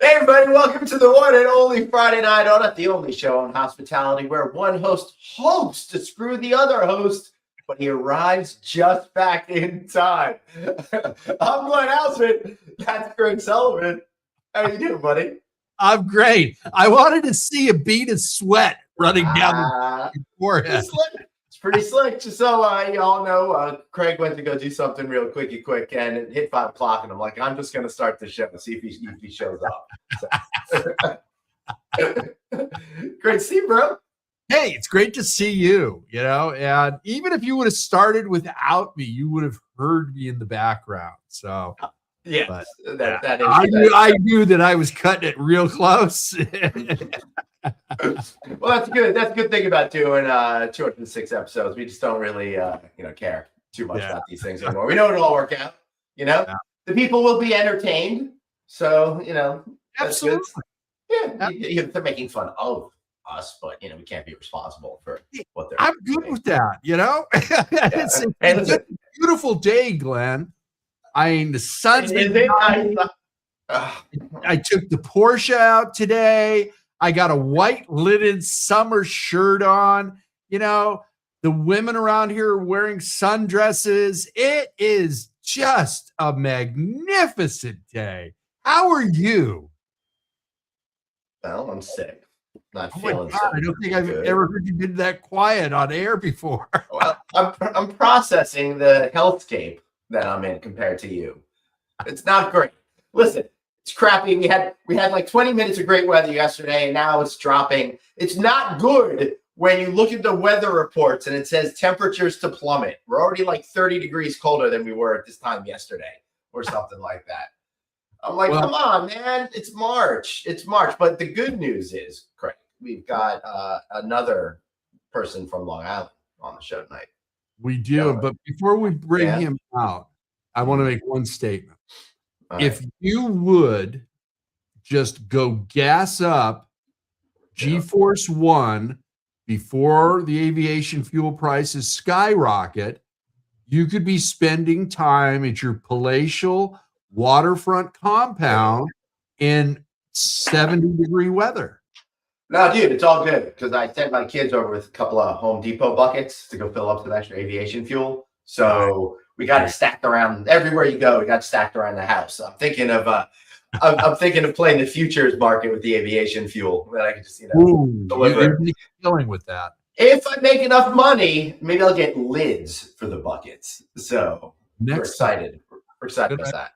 Hey everybody, welcome to the one and only Friday Night Audit, the only show on hospitality where one host hopes to screw the other host, but he arrives just back in time. I'm Glenn Houseman. That's Greg Sullivan. How you doing, buddy? I'm great. I wanted to see a bead of sweat running down the forehead. It's pretty slick. Just so you all know, Craig went to go do something real quick, and it hit 5 o'clock, and I'm like, I'm just going to start the show and see if he shows up. So. Great to see you, bro. Hey, it's great to see you, and even if you would have started without me, you would have heard me in the background. So yeah, I knew that I was cutting it real close. Well, that's good. That's a good thing about doing 206 episodes. We just don't really care too much about these things anymore. We know it'll all work out. The people will be entertained. So Absolutely. They're making fun of us, but we can't be responsible for what they're. I'm good with that. It's a beautiful day, Glenn. I mean, the sun's been I took the Porsche out today. I got a white linen summer shirt on. The women around here are wearing sundresses. It is just a magnificent day. How are you? Well, I'm sick. Not feeling God, I don't think I've ever heard you been that quiet on air before. Well, I'm processing the hellscape that I'm in compared to you. It's not great. Listen, it's crappy. We had like 20 minutes of great weather yesterday, and now it's dropping. It's not good when you look at the weather reports and it says temperatures to plummet. We're already like 30 degrees colder than we were at this time yesterday or something like that. I'm like, come on, man. It's March. It's March. But the good news is, Craig, we've got another person from Long Island on the show tonight. We do. But before we bring him out, I want to make one statement. If you would just go gas up G-Force One before the aviation fuel prices skyrocket, you could be spending time at your palatial waterfront compound in 70-degree weather. No, dude, it's all good because I sent my kids over with a couple of Home Depot buckets to go fill up some extra aviation fuel. So we got it stacked around everywhere you go. We got stacked around the house. I'm thinking of I'm thinking of playing the futures market with the aviation fuel that I can just deliver. You're dealing with that. If I make enough money, maybe I'll get lids for the buckets. So we're excited. We're excited about that.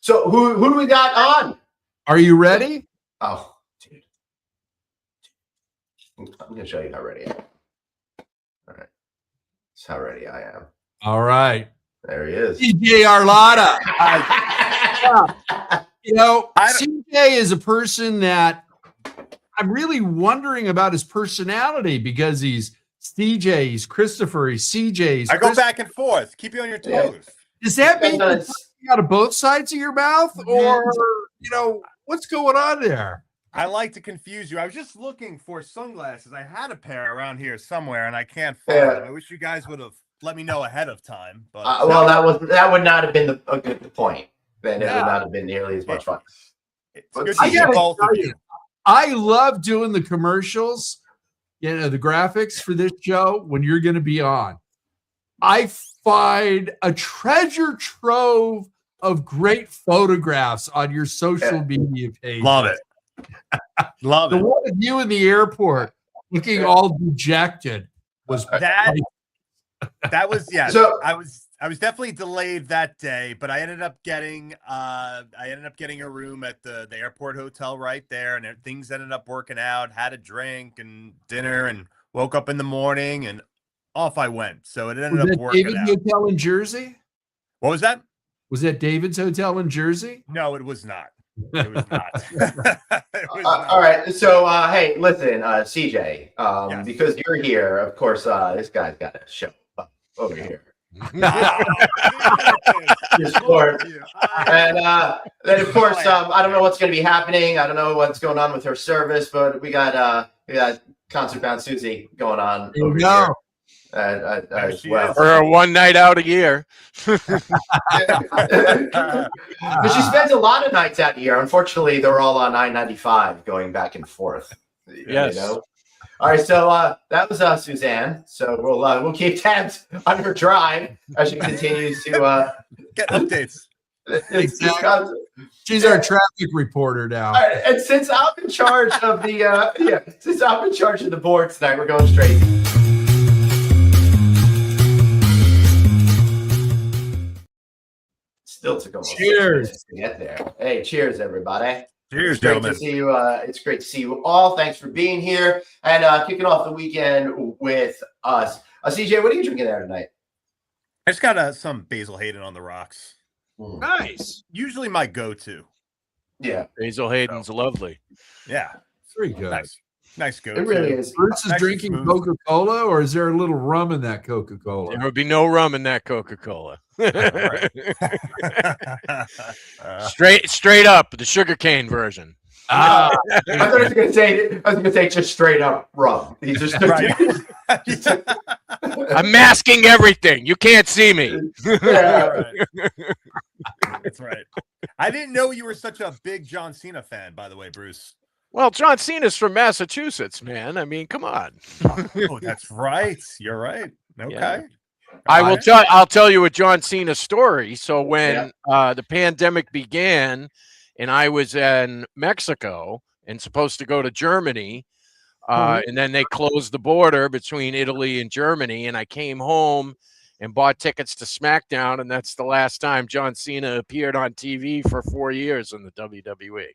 So who do we got on? Are you ready? Oh, dude. I'm going to show you how ready I am. All right. That's how ready I am. All right. There he is. CJ Arlotta. CJ is a person that I'm really wondering about his personality because he's CJ, he's Christopher, he's CJ. I go back and forth. Keep you on your toes. Does that mean you're talking out of both sides of your mouth, or what's going on there? I like to confuse you. I was just looking for sunglasses. I had a pair around here somewhere, and I can't find them. I wish you guys would have let me know ahead of time. But that would not have been a good point. Then it would not have been nearly as much fun. It's good to see both of you. I love doing the commercials, the graphics for this show when you're going to be on. I find a treasure trove of great photographs on your social media page. Love it. Love it. The one of you in the airport looking all dejected was that was So I was definitely delayed that day, but I ended up getting a room at the airport hotel right there, and things ended up working out. Had a drink and dinner, and woke up in the morning, and off I went. So it ended up working David's out. Hotel in Jersey? What was that? Was that David's Hotel in Jersey? No, it was not. It was not. All right. So, hey, listen, CJ, because you're here, of course, this guy's got a show over here. And then, of course, I don't know what's going to be happening. I don't know what's going on with her service, but we got Concert Bound Susie going on over here. as she well. is. Or a one night out a year. But she spends a lot of nights out here. Unfortunately, they're all on I-95 going back and forth. Yes. You know? All right, so that was Suzanne. So we'll keep tabs on her drive as she continues to Get updates. Exactly. She's our traffic reporter now. All right, and since I'm in charge of the since I'm in charge of the board tonight, we're going straight. Still took almost 6 minutes to get there. Hey, cheers, everybody. Cheers, It's great gentlemen. to see you. It's great to see you all. Thanks for being here and kicking off the weekend with us. CJ, what are you drinking there tonight? I just got some Basil Hayden on the rocks. Nice. Usually my go-to. Yeah, Basil Hayden's lovely. Yeah. Very good. Nice go-to. it really is. Bruce is Nice drinking smooth. Coca-Cola, or is there a little rum in that Coca-Cola? There would be no rum in that Coca-Cola. Straight up, the sugarcane version. Ah, I thought I was going to say just straight up rum. He just Right. I'm masking everything. You can't see me. yeah. That's right. I didn't know you were such a big John Cena fan, by the way, Bruce. Well, John Cena's from Massachusetts, man. I mean, come on. Oh, that's right. You're right. Okay. Yeah. I'll tell you a John Cena story. So when the pandemic began and I was in Mexico and supposed to go to Germany, and then they closed the border between Italy and Germany, and I came home and bought tickets to SmackDown, and that's the last time John Cena appeared on TV for 4 years in the WWE.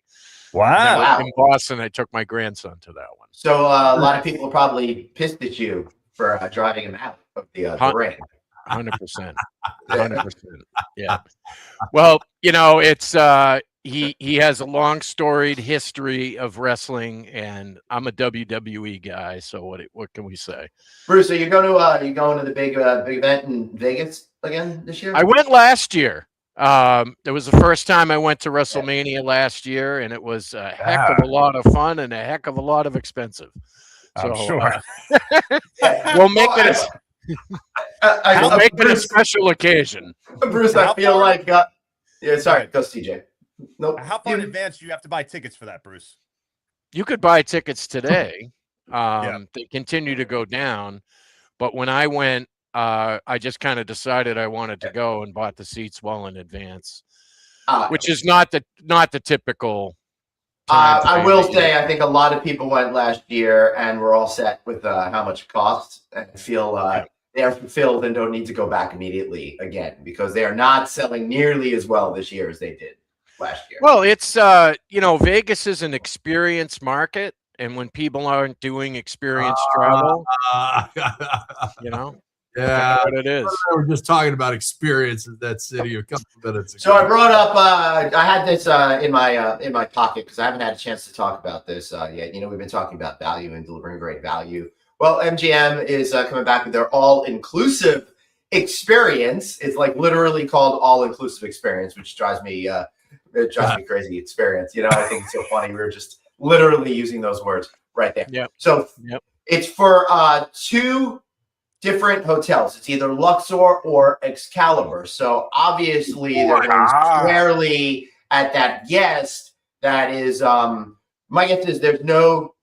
Wow. In Boston, I took my grandson to that one. So a lot of people are probably pissed at you for driving him out of the ring. 100%. 100%. Yeah. Well, you know, it's he has a long storied history of wrestling, and I'm a WWE guy, so what can we say? Bruce, are you going to the big event in Vegas again this year? I went last year. It was the first time I went to WrestleMania last year, and it was a heck of a lot of fun and a heck of a lot of expensive. I'm So, sure. we'll make it a special occasion. Bruce, I feel like sorry, go CJ. Nope. How far in advance do you have to buy tickets for that, Bruce? You could buy tickets today. Yeah. They continue to go down, but when I went, I just kind of decided I wanted to go and bought the seats well in advance, which is not the typical. I will say, I think a lot of people went last year and were all set with how much it costs and feel they are fulfilled and don't need to go back immediately again because they are not selling nearly as well this year as they did last year. Well, it's Vegas is an experience market, and when people aren't doing experience travel, yeah, what it is. We're just talking about experience in that city a couple of minutes ago. So I brought up. I had this in my pocket because I haven't had a chance to talk about this yet. We've been talking about value and delivering great value. Well, MGM is coming back with their all-inclusive experience. It's like literally called all-inclusive experience, which drives me crazy. Experience. I think it's so funny. We were just literally using those words right there. Yeah. So it's for 2 different hotels. It's either Luxor or Excalibur. So obviously they're going squarely at that guest. That is, my guess is there's no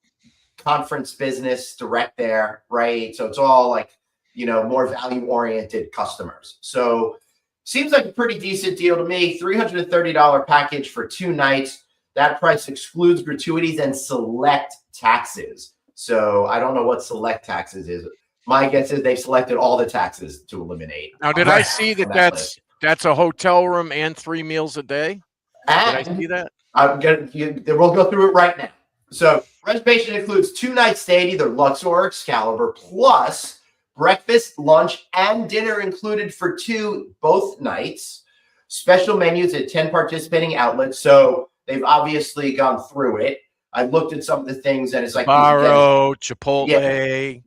conference business direct there, right? So it's all like, more value-oriented customers. So seems like a pretty decent deal to me. $330 package for 2 nights. That price excludes gratuities and select taxes. So I don't know what select taxes is. My guess is they've selected all the taxes to eliminate. Now, did I see that's a hotel room and 3 meals a day? Did I see that? We'll go through it right now. So reservation includes 2 nights stay at either Luxor or Excalibur, plus breakfast, lunch, and dinner included for 2 both nights. Special menus at 10 participating outlets. So they've obviously gone through it. I looked at some of the things, and it's like Barro, Chipotle,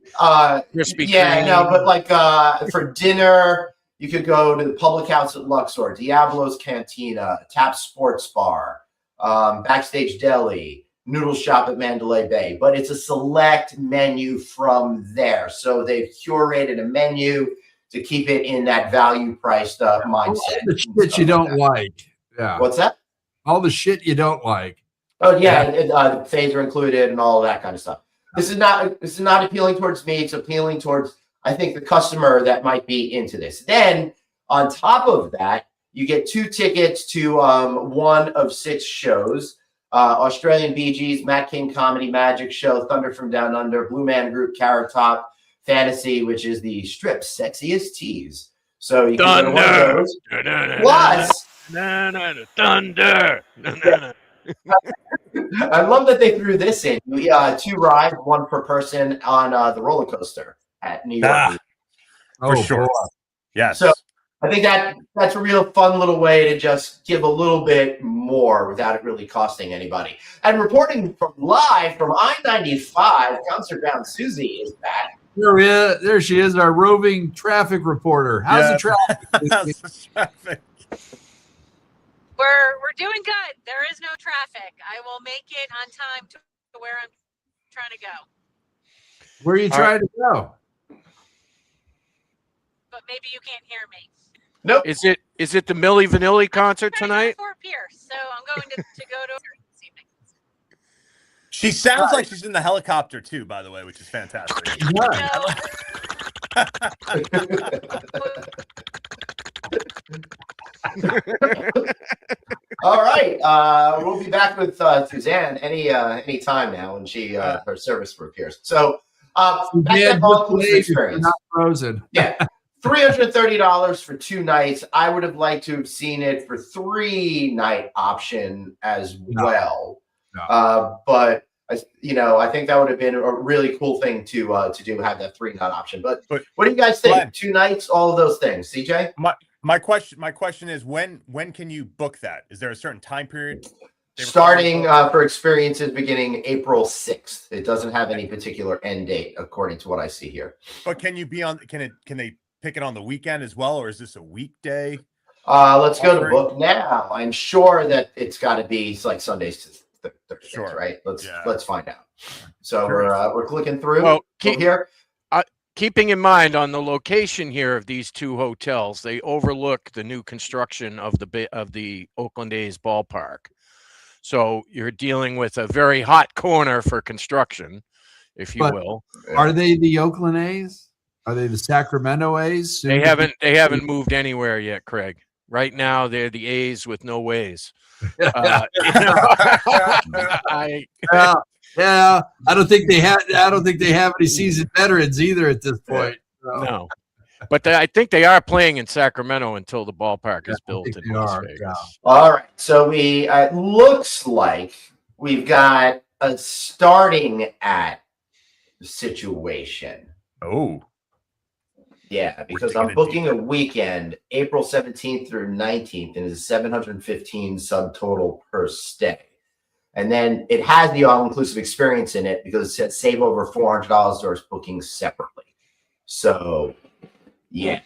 Krispy Kreme. No, but like for dinner, you could go to the Public House at Luxor, Diablo's Cantina, Tap Sports Bar, Backstage Deli, noodle shop at Mandalay Bay, but it's a select menu from there. So they've curated a menu to keep it in that value priced mindset. All the shit you don't like. Yeah. What's that? All the shit you don't like. Oh yeah, fades are included and all of that kind of stuff. This is not appealing towards me. It's appealing towards, I think, the customer that might be into this. Then on top of that, you get 2 tickets to 1 of 6 shows. Australian Bee Gees, Matt King Comedy Magic Show, Thunder from Down Under, Blue Man Group, Carrot Top, Fantasy, which is the Strip's sexiest tease. So you can go to one of those. Plus, Thunder. I love that they threw this in. 2 rides, 1 per person on the roller coaster at New York. For sure. Boy. Yes. So I think that's a real fun little way to just give a little bit more without it really costing anybody. And reporting live from I-95, Concert Bound Susie is back. There she is, our roving traffic reporter. How's the traffic? How's the traffic? We're doing good. There is no traffic. I will make it on time to where I'm trying to go. Where are you trying to go? But maybe you can't hear me. Nope. Is it the Milli Vanilli concert I'm tonight? Fort Pierce, so I'm going to go to her this evening. She sounds like she's in the helicopter too, by the way, which is fantastic. All right. We'll be back with Suzanne any time now when she her service appears. So back to all-inclusive experience. Not frozen. Yeah. $330 for 2 nights. I would have liked to have seen it for 3-night option as well. No. But I think that would have been a really cool thing to do, have that 3-night option. But what do you guys think? Glenn, 2 nights, all of those things. CJ? My question is when can you book that? Is there a certain time period? Starting for experiences beginning April 6th. It doesn't have any particular end date according to what I see here. But can you be on? Can they pick it on the weekend as well, or is this a weekday? Let's go to book now. I'm sure that it's got to be like Sundays to Thursdays, Sure. right? Let's find out. So Sure. we're clicking through. Well, here. Keeping in mind on the location here of these 2 hotels, they overlook the new construction of the Oakland A's ballpark. So you're dealing with a very hot corner for construction, if you will. Are they the Oakland A's? Are they the Sacramento A's? They haven't moved anywhere yet, Craig. Right now, they're the A's with no ways. Yeah, I don't think they have any seasoned veterans either at this point. No, but I think they are playing in Sacramento until the ballpark is built in Las Vegas. Yeah. All right. So it looks like we've got a starting at situation. Oh. Yeah, because I'm booking a weekend, April 17th through 19th, and it's 715 subtotal per stay. And then it has the all-inclusive experience in it because it said save over $400 towards booking separately. So, yeah.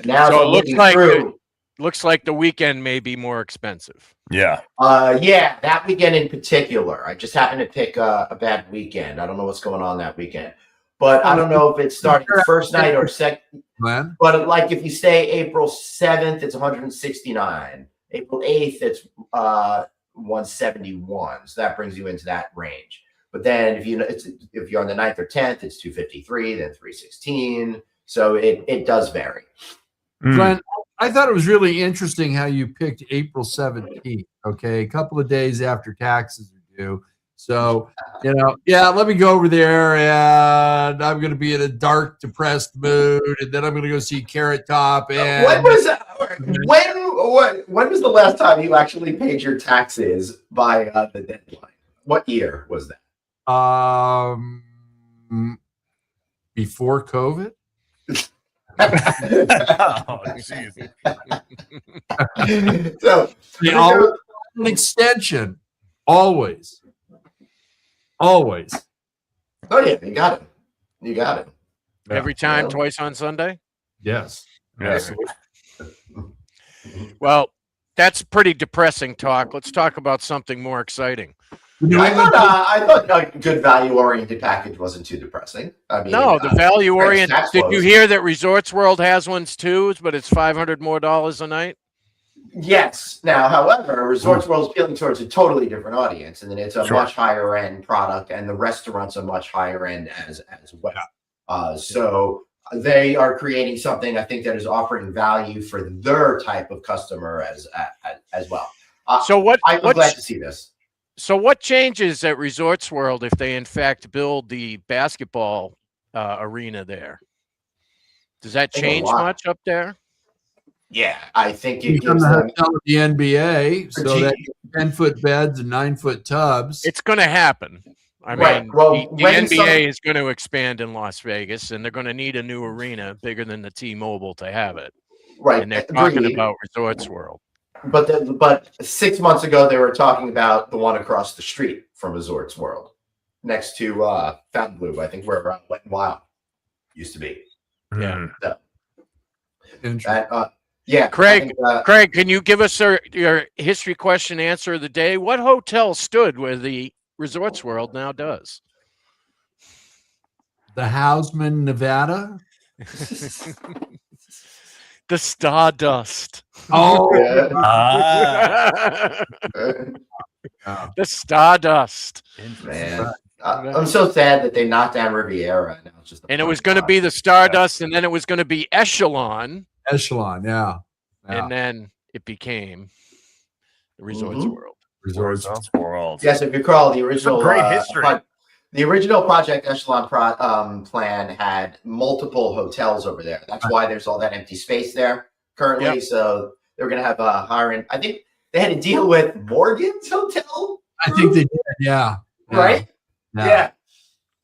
Now So it looks like the weekend may be more expensive. Yeah. Yeah, that weekend in particular. I just happened to pick a bad weekend. I don't know what's going on that weekend. But I don't know if it's starting first night or second. But like if you stay April 7th, it's 169. April 8th, it's 171. So that brings you into that range. But then if you're on the 9th or 10th, it's 253, then 316. So it does vary. Glenn, I thought it was really interesting how you picked April 17th. Okay, a couple of days after taxes are due. So, let me go over there and I'm going to be in a dark, depressed mood. And then I'm going to go see Carrot Top. And when was the last time you actually paid your taxes by the deadline? What year was that? Before COVID. Oh, geez. So an extension, always. Oh yeah, you got it. Every time, twice on Sunday. Yes. Well, that's pretty depressing talk. Let's talk about something more exciting. I thought a good value-oriented package wasn't too depressing. I mean, No, the value oriented. tax Did you flows. hear that Resorts World has ones too, but it's $500 more a night? Yes. Now, however, Resorts World is appealing towards a totally different audience, and then it's a much higher end product, and the restaurants are much higher end as well. So they are creating something I think that is offering value for their type of customer as well. I'm glad to see this. So what changes at Resorts World if they in fact build the basketball arena there? Does that change much up there? Yeah, I think it gives them the NBA, so that 10-foot beds and 9-foot tubs. It's going to happen. I mean, the NBA is going to expand in Las Vegas, and they're going to need a new arena bigger than the T-Mobile to have it. Right, and they're talking about Resorts World. But 6 months ago, they were talking about the one across the street from Resorts World, next to Fontainebleau, I think, where Wet n Wild used to be. Yeah. Yeah, Craig. Craig, can you give us your history question answer of the day? What hotel stood where the Resorts World now does? The Hausman, Nevada. The Stardust. Oh, the Stardust. Man, I'm so sad that they knocked down Riviera. Now it's just and it was going to be the Stardust, and then it was going to be Echelon. Yeah. And then it became the Resorts World. Resorts World. Yes, if you recall, the original great history. The original Project Echelon plan had multiple hotels over there. That's why there's all that empty space there currently. Yep. So they're going to have a hiring. I think they had to deal with Morgan's Hotel. I think they did. Yeah. Right. Yeah.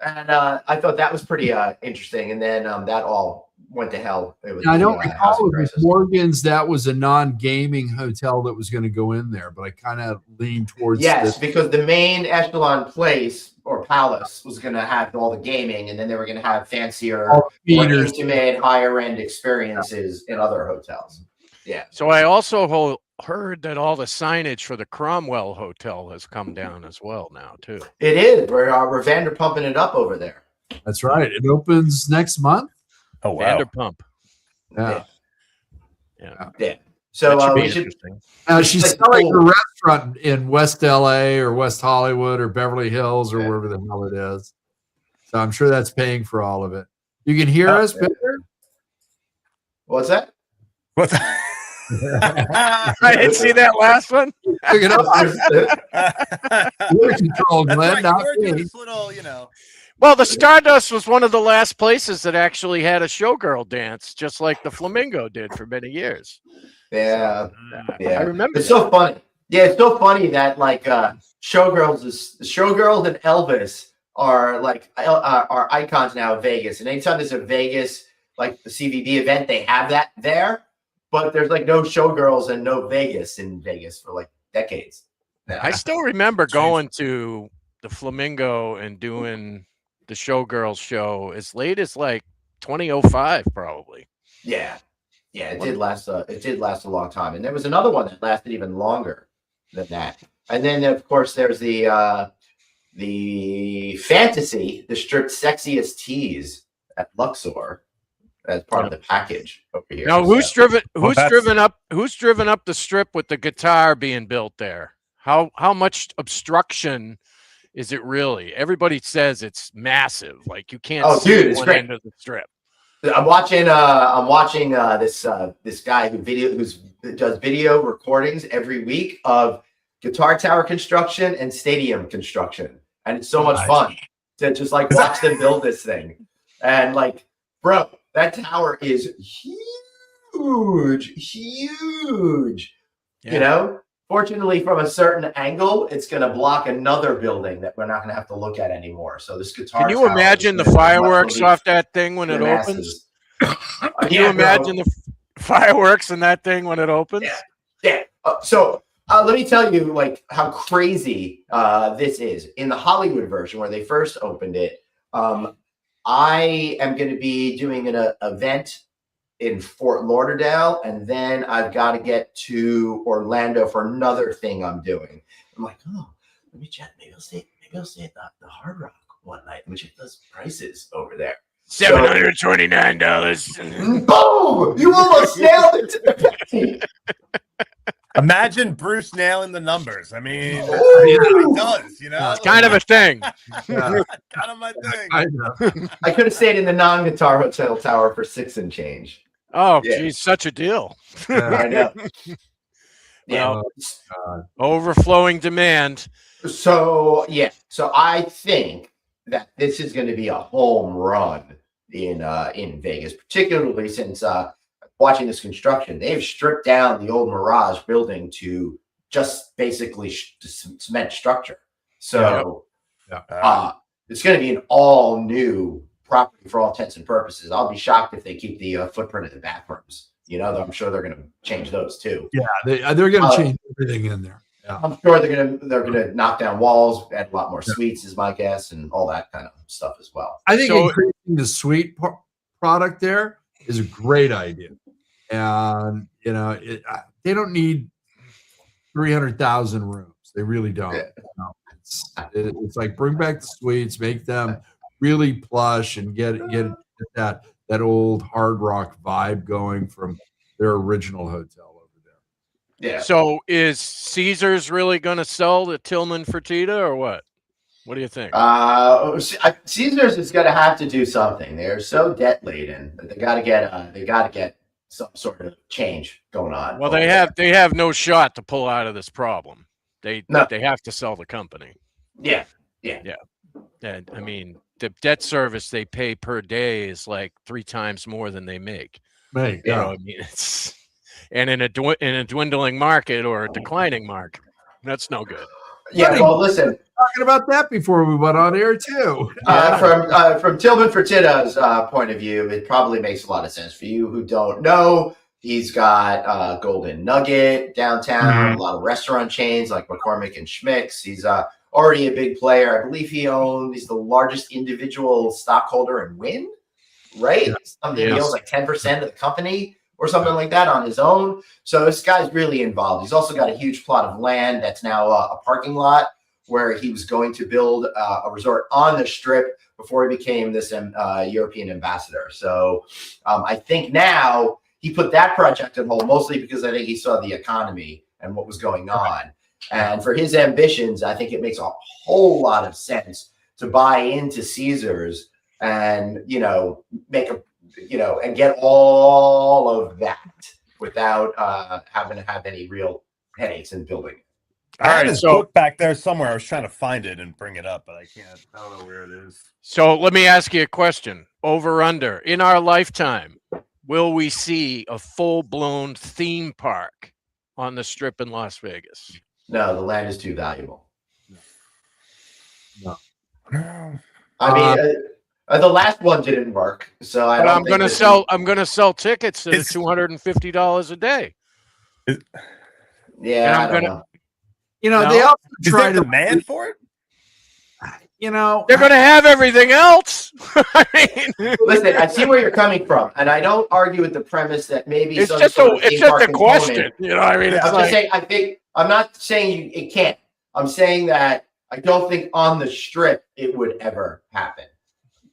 And I thought that was pretty interesting. And then that all went to hell. I don't recall if it was Morgan's. That was a non-gaming hotel that was going to go in there, but I kind of leaned towards because the main Echelon place or palace was going to have all the gaming, and then they were going to have fancier, more intimate, higher end experiences in other hotels. Yeah. So I also heard that all the signage for the Cromwell Hotel has come down as well now too. It is. We're Vanderpumping it up over there. That's right. It opens next month. Oh wow. Vanderpump. Yeah. So we should. She's selling a restaurant in West LA or West Hollywood or Beverly Hills or wherever the hell it is. So I'm sure that's paying for all of it. You can hear us, Peter? What's that? What? I didn't see that last one. Pick it up. You're control, Glenn. Not me. This little, Well, the Stardust was one of the last places that actually had a showgirl dance, just like the Flamingo did for many years. Yeah, I remember. It's so funny. Yeah, it's so funny that like showgirls and Elvis are like are icons now of Vegas. And anytime there's a Vegas like the CVB event, they have that there. But there's like no showgirls and no Vegas in Vegas for like decades. I still remember going to the Flamingo and doing the Showgirls show as late as like 2005, probably. Yeah, it did last. It did last a long time, and there was another one that lasted even longer than that. And then, of course, there's the Fantasy, the stripped sexiest tease at Luxor as part of the package over here. Now, who's driven up the strip with the guitar being built there? How much obstruction is it really? Everybody says it's massive. Like you can't see one end of the strip. I'm watching this guy who does video recordings every week of guitar tower construction and stadium construction, and it's so much fun to just like watch them build this thing. And like, bro, that tower is huge. Yeah. Fortunately, from a certain angle, it's going to block another building that we're not going to have to look at anymore. So this guitar. Can you imagine the fireworks off that thing when it opens? Can you imagine the fireworks in that thing when it opens? Yeah. So let me tell you, like, how crazy this is. In the Hollywood version, where they first opened it, I am going to be doing an event in Fort Lauderdale, and then I've got to get to Orlando for another thing I'm doing. I'm like, let me check. Maybe I'll stay at the Hard Rock one night. Let me check those prices over there. $729. Boom! You almost nailed it to the penny. Imagine Bruce nailing the numbers. I mean, that's Ooh. what he does, you know? It's kind of a thing. Yeah. kind of my thing. I know. I could have stayed in the non-guitar hotel tower for $6 and change. Oh, Yeah. geez, such a deal. I know. Yeah. Well, overflowing demand. So I think that this is going to be a home run in Vegas, particularly since watching this construction, they've stripped down the old Mirage building to just basically cement structure. So it's going to be an all new property for all intents and purposes. I'll be shocked if they keep the footprint of the bathrooms. You know, I'm sure they're going to change those too. Yeah, they're going to change everything in there. Yeah. I'm sure they're gonna knock down walls, add a lot more suites, is my guess, and all that kind of stuff as well. I think increasing the suite product there is a great idea, and you know they don't need 300,000 rooms. They really don't. Yeah. You know, it's like bring back the suites, make them really plush, and get that old Hard Rock vibe going from their original hotel. Yeah. So is Caesars really going to sell the Tillman Fertitta or what? What do you think? Caesars is going to have to do something. They're so debt laden that they got to get some sort of change going on. Well, they have no shot to pull out of this problem. They have to sell the company. Yeah. And I mean, the debt service they pay per day is like 3 times more than they make. Right. You know, I mean, it's. And in a dwindling market or a declining market, that's no good. Yeah, well, listen. Talking about that before we went on air too. From Tillman Fertitta's point of view, it probably makes a lot of sense. For you who don't know, he's got Golden Nugget downtown, a lot of restaurant chains like McCormick and Schmick's. He's already a big player. I believe he's the largest individual stockholder in Wynn, right? Yeah. He owns like 10% of the company or something like that on his own. So this guy's really involved. He's also got a huge plot of land that's now a parking lot where he was going to build a resort on the Strip before he became this European ambassador. So I think now he put that project on hold, mostly because I think he saw the economy and what was going on. And for his ambitions, I think it makes a whole lot of sense to buy into Caesars and, and get all of that without having to have any real headaches in building. I had his book back there somewhere. I was trying to find it and bring it up, but I can't. I don't know where it is. So let me ask you a question. Over under, in our lifetime, will we see a full-blown theme park on the Strip in Las Vegas? No, the land is too valuable. No. I mean, the last one didn't work, so I'm going to sell tickets at $250 a day. Yeah, I don't know. They also try to demand for it. They're going to have everything else. I mean, listen, I see where you're coming from, and I don't argue with the premise that maybe it's just a question. I mean, I'm not saying it can't. I'm saying that I don't think on the Strip it would ever happen.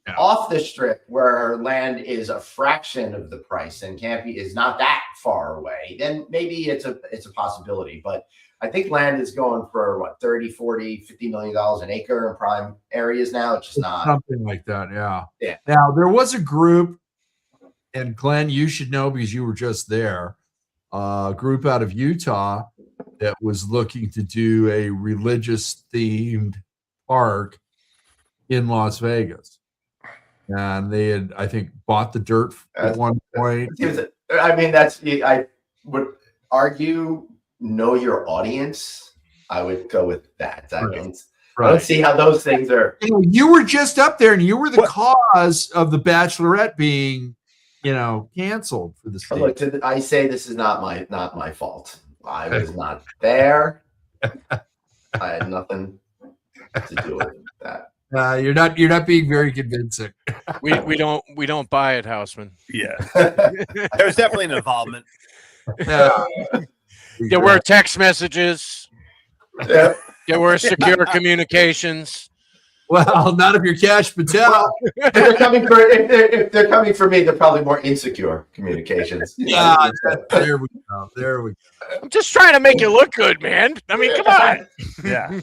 Yeah. Off the Strip, where land is a fraction of the price and is not that far away, then maybe it's a possibility. But I think land is going for what, 30, 40, $50 million an acre in prime areas now. It's just not something like that. Yeah. Yeah. Now there was a group, and Glenn, you should know because you were just there, a group out of Utah that was looking to do a religious themed park in Las Vegas. And they had, I think, bought the dirt at one point. I mean, I would argue, know your audience. I would go with that. I mean, I don't see how those things are. You were just up there, and you were the cause of the Bachelorette being, canceled for the state. Look, I say this is not my fault. I was not there. I had nothing to do with that. You're not being very convincing. We don't buy it, Houseman. Yeah, there was definitely an involvement. There were text messages. Yeah. Yeah, we're secure communications. Well, not if you're Cash Patel. Well, if they're coming for me, they're probably more insecure communications. Yeah, there we go. There we go. I'm just trying to make you look good, man. I mean, come on. Yeah.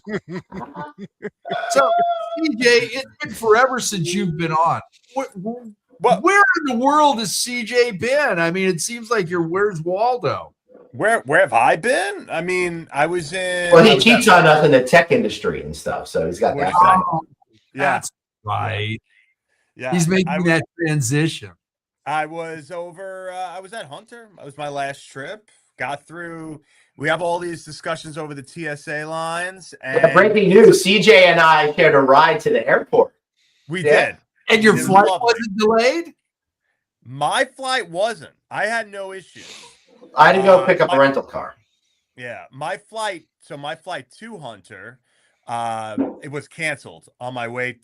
So, CJ, it's been forever since you've been on. Where in the world has CJ been? I mean, it seems like where's Waldo? Where have I been? I mean, I was in. Well, he cheats on us in the tech industry and stuff, so he's got that. Yeah. That's right. Yeah. He's making that transition. I was over. I was at Hunter. That was my last trip. Got through. We have all these discussions over the TSA lines. And breaking news: CJ and I shared a ride to the airport. We did. And your flight wasn't delayed? My flight wasn't. I had no issues. I had to go pick up a rental car. Yeah, my flight. So my flight to Hunter, it was canceled on my way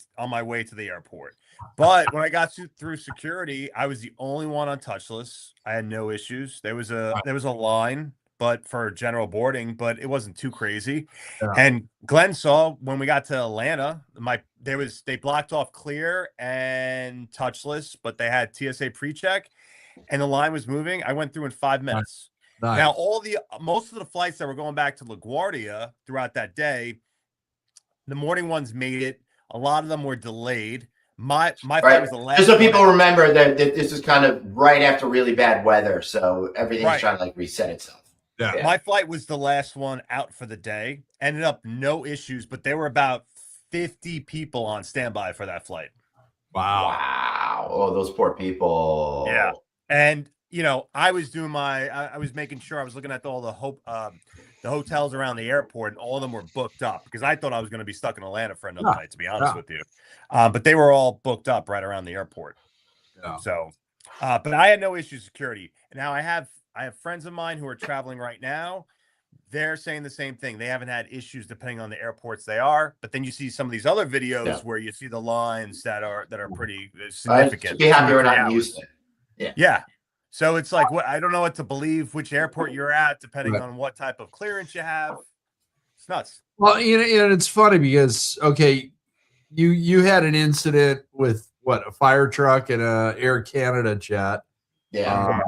to the airport. But when I got through security, I was the only one on touchless. I had no issues. There was a line, but for general boarding, but it wasn't too crazy. Yeah. And Glenn saw when we got to Atlanta, they blocked off clear and touchless, but they had TSA pre-check, and the line was moving. I went through in 5 minutes. Nice. Now, most of the flights that were going back to LaGuardia throughout that day, the morning ones made it. A lot of them were delayed. My flight was the last. Just so people remember that this is kind of right after really bad weather, so everything's trying to reset itself. Yeah. My flight was the last one out for the day. Ended up no issues, but there were about 50 people on standby for that flight. Wow. Oh, those poor people. Yeah. And I was doing I was making sure I was looking at all the hotels around the airport, and all of them were booked up because I thought I was going to be stuck in Atlanta for another night, to be honest with you. But they were all booked up right around the airport. Yeah. So, but I had no issues with security. Now I have friends of mine who are traveling right now. They're saying the same thing. They haven't had issues depending on the airports they are. But then you see some of these other videos where you see the lines that are pretty significant. Be happy we're not in Houston. Yeah. Yeah. So it's like, I don't know what to believe, which airport you're at, depending on what type of clearance you have. It's nuts. Well, it's funny because, okay, you had an incident with a fire truck and a Air Canada jet. Yeah.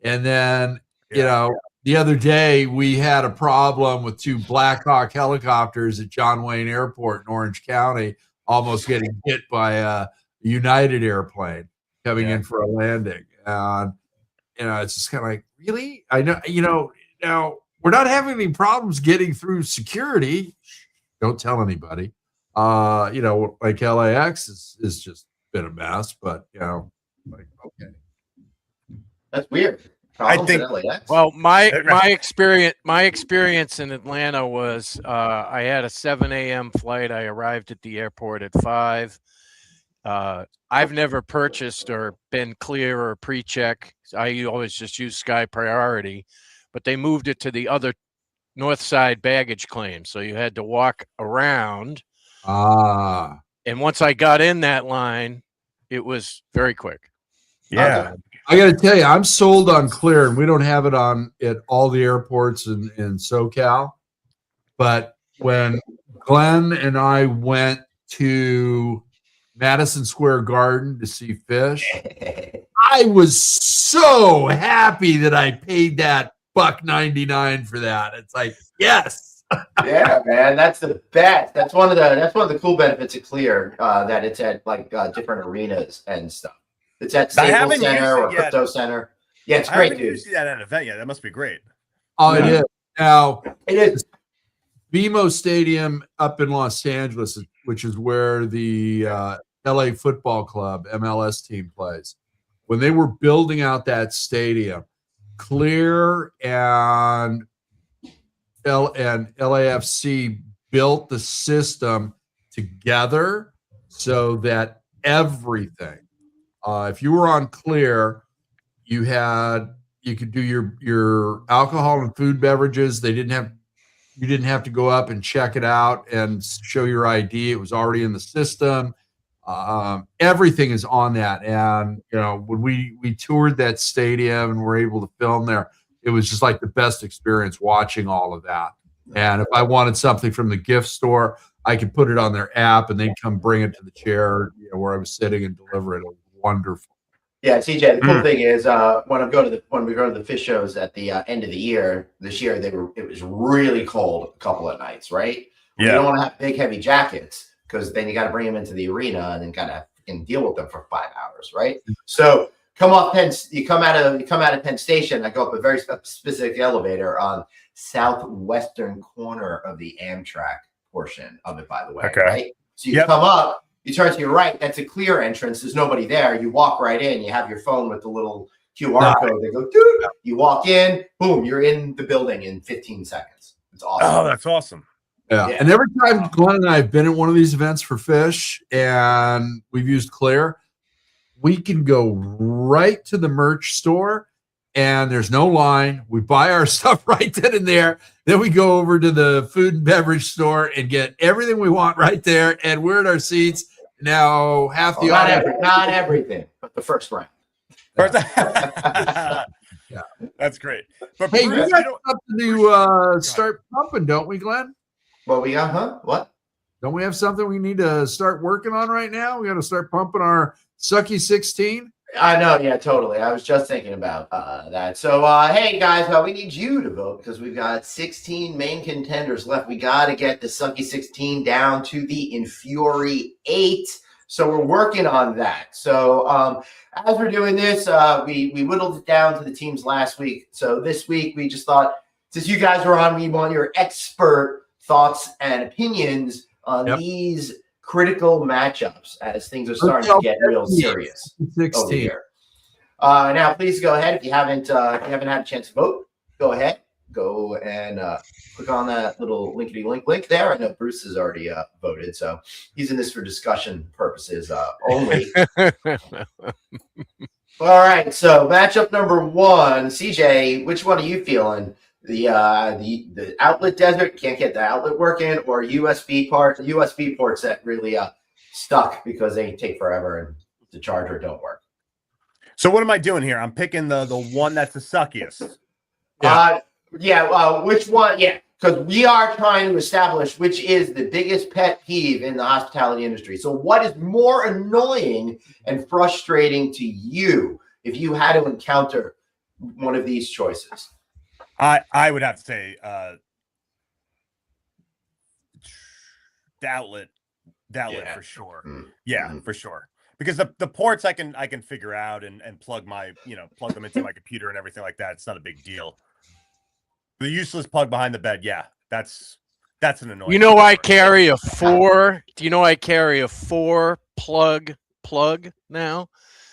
And then, the other day we had a problem with 2 Black Hawk helicopters at John Wayne Airport in Orange County, almost getting hit by a United airplane coming in for a landing. And, it's just kind of like, really? I know, now we're not having any problems getting through security. Don't tell anybody. Like LAX is just been a mess, but okay. That's weird. I think. Well, my experience in Atlanta was I had a 7 a.m. flight. I arrived at the airport at 5. I've never purchased or been clear or pre-check. I always just use Sky Priority, but they moved it to the other north side baggage claim, so you had to walk around. And once I got in that line, it was very quick. Yeah. I got to tell you, I'm sold on Clear, and we don't have it at all the airports in SoCal. But when Glenn and I went to Madison Square Garden to see Fish, I was so happy that I paid that $1.99 for that. It's like, yes. Yeah, man, that's the best. That's one of the cool benefits of Clear, that it's at different arenas and stuff. It's at Staples Center or Crypto Center. Yeah, it's great, dude. I haven't used that at an event yet. That must be great. Oh, it is. Now, it is. BMO Stadium up in Los Angeles, which is where the LA Football Club MLS team plays. When they were building out that stadium, Clear and LAFC built the system together so that everything, if you were on Clear, you could do your alcohol and food beverages. You didn't have to go up and check it out and show your ID. It was already in the system. Everything is on that. And when we toured that stadium and were able to film there, it was just like the best experience watching all of that. And if I wanted something from the gift store, I could put it on their app and they'd come bring it to the chair, where I was sitting and deliver it. It was wonderful. Yeah, CJ. The cool thing is, when we go to the fish shows at the end of the year, this year it was really cold a couple of nights, right? Yeah. You don't want to have big heavy jackets because then you got to bring them into the arena and then gotta deal with them for 5 hours, right? So you come out of Penn Station. I go up a very specific elevator on southwestern corner of the Amtrak portion of it, by the way. Okay. Right? So you come up, you turn to your right, that's a clear entrance. There's nobody there. You walk right in, you have your phone with the little QR code. They go, dude, you walk in, boom, you're in the building in 15 seconds. It's awesome. Oh, that's awesome. Yeah. And every time Glenn and I have been at one of these events for fish and we've used Clear, we can go right to the merch store and there's no line. We buy our stuff right then and there. Then we go over to the food and beverage store and get everything we want right there. And we're at our seats. Now, half the not everything, but the first round. Yeah. That's great. But hey, Bruce, we got something to start pumping, don't we, Glenn? Well, we got, What? Don't we have something we need to start working on right now? We got to start pumping our Sucky 16. I know, yeah, totally. I was just thinking about that. So, hey guys, we need you to vote because we've got 16 main contenders left. We got to get the Sucky 16 down to the Infuriate. So we're working on that. So as we're doing this, we whittled it down to the teams last week. So this week we just thought, since you guys were on, we want your expert thoughts and opinions on these critical matchups as things are starting to get real serious over here. Now, please go ahead if you haven't had a chance to vote. Go ahead, go and click on that little linkety link there. I know Bruce has already voted, so he's in this for discussion purposes only. All right, so matchup number 1, CJ. Which one are you feeling? The outlet desert, can't get the outlet working, or USB ports that really stuck because they take forever and the charger don't work. So what am I doing here? I'm picking the one that's the suckiest. Which one? Yeah, because we are trying to establish which is the biggest pet peeve in the hospitality industry. So what is more annoying and frustrating to you if you had to encounter one of these choices? I would have to say the outlet for sure. For sure. Because the ports I can figure out and plug plug them into my computer and everything like that. It's not a big deal. The useless plug behind the bed, that's an annoying. I carry a 4. Do you know I carry a 4 plug now?